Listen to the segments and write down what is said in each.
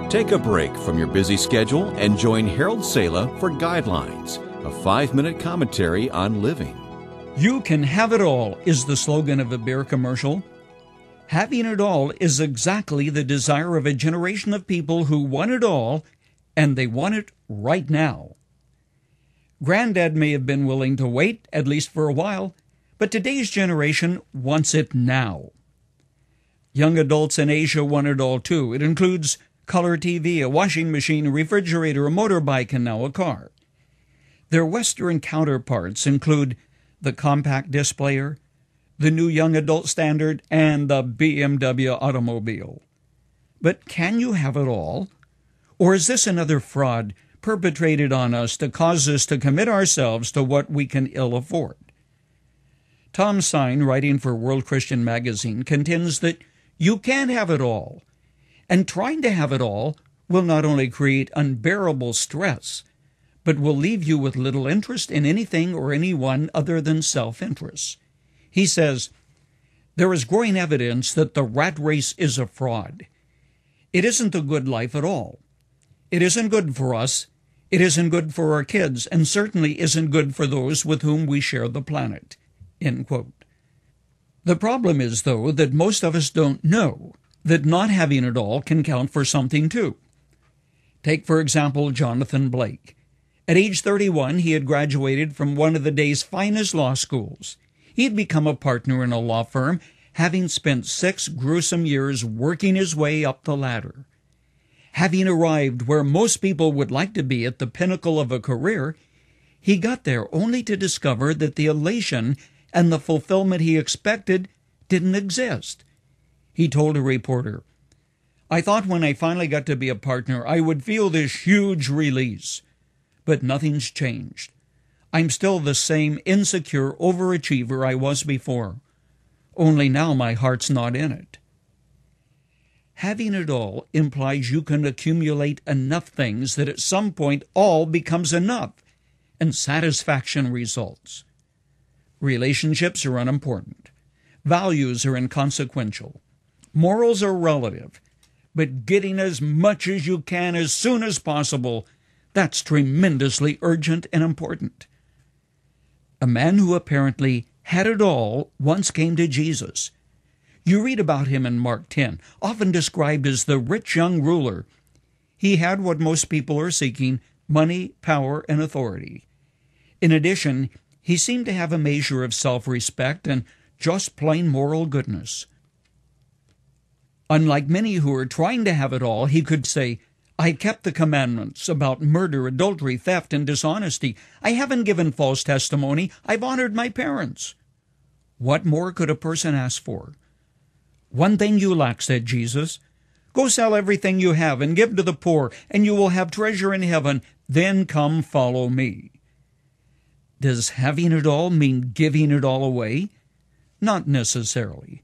Take a break from your busy schedule and join Harold Sala for Guidelines, a 5-minute commentary on living. You can have it all is the slogan of a beer commercial. Having it all is exactly the desire of a generation of people who want it all, and they want it right now. Granddad may have been willing to wait, at least for a while, but today's generation wants it now. Young adults in Asia want it all too. It includes color TV, a washing machine, a refrigerator, a motorbike, and now a car. Their Western counterparts include the compact displayer, the new young adult standard, and the BMW automobile. But can you have it all? Or is this another fraud perpetrated on us to cause us to commit ourselves to what we can ill afford? Tom Sine, writing for World Christian Magazine, contends that you can't have it all. And trying to have it all will not only create unbearable stress, but will leave you with little interest in anything or anyone other than self-interest. He says, there is growing evidence that the rat race is a fraud. It isn't a good life at all. It isn't good for us, it isn't good for our kids, and certainly isn't good for those with whom we share the planet. End quote. The problem is, though, that most of us don't know that not having it all can count for something too. Take, for example, Jonathan Blake. At age 31, he had graduated from one of the day's finest law schools. He had become a partner in a law firm, having spent 6 gruesome years working his way up the ladder. Having arrived where most people would like to be at the pinnacle of a career, he got there only to discover that the elation and the fulfillment he expected didn't exist. He told a reporter, "I thought when I finally got to be a partner, I would feel this huge release. But nothing's changed. I'm still the same insecure overachiever I was before. Only now my heart's not in it." Having it all implies you can accumulate enough things that at some point all becomes enough, and satisfaction results. Relationships are unimportant. Values are inconsequential. Morals are relative. But getting as much as you can as soon as possible, that's tremendously urgent and important. A man who apparently had it all once came to Jesus. You read about him in Mark 10, often described as the rich young ruler. He had what most people are seeking: money, power, and authority. In addition, he seemed to have a measure of self-respect and just plain moral goodness. Unlike many who are trying to have it all, he could say, "I kept the commandments about murder, adultery, theft, and dishonesty. I haven't given false testimony. I've honored my parents." What more could a person ask for? "One thing you lack," said Jesus. "Go sell everything you have and give to the poor, and you will have treasure in heaven. Then come follow me." Does having it all mean giving it all away? Not necessarily.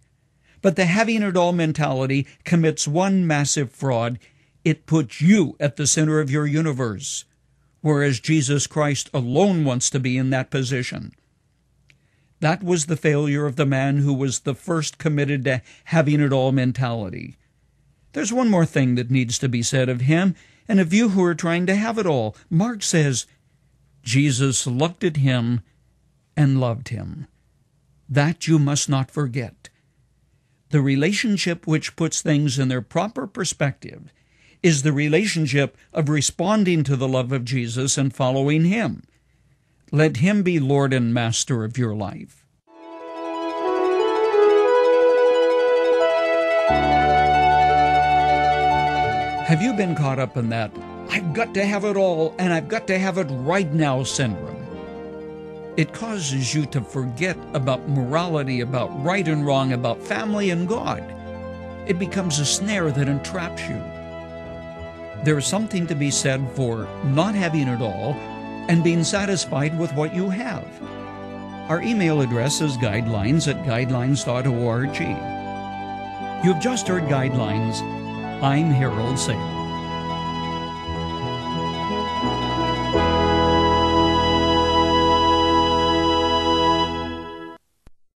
But the having it all mentality commits one massive fraud. It puts you at the center of your universe, whereas Jesus Christ alone wants to be in that position. That was the failure of the man who was the first committed to having it all mentality. There's one more thing that needs to be said of him and of you who are trying to have it all. Mark says, Jesus looked at him and loved him. That you must not forget. The relationship which puts things in their proper perspective is the relationship of responding to the love of Jesus and following him. Let him be Lord and Master of your life. Have you been caught up in that "I've got to have it all and I've got to have it right now" syndrome? It causes you to forget about morality, about right and wrong, about family and God. It becomes a snare that entraps you. There is something to be said for not having it all and being satisfied with what you have. Our email address is guidelines@guidelines.org. You've just heard Guidelines. I'm Harold Sala.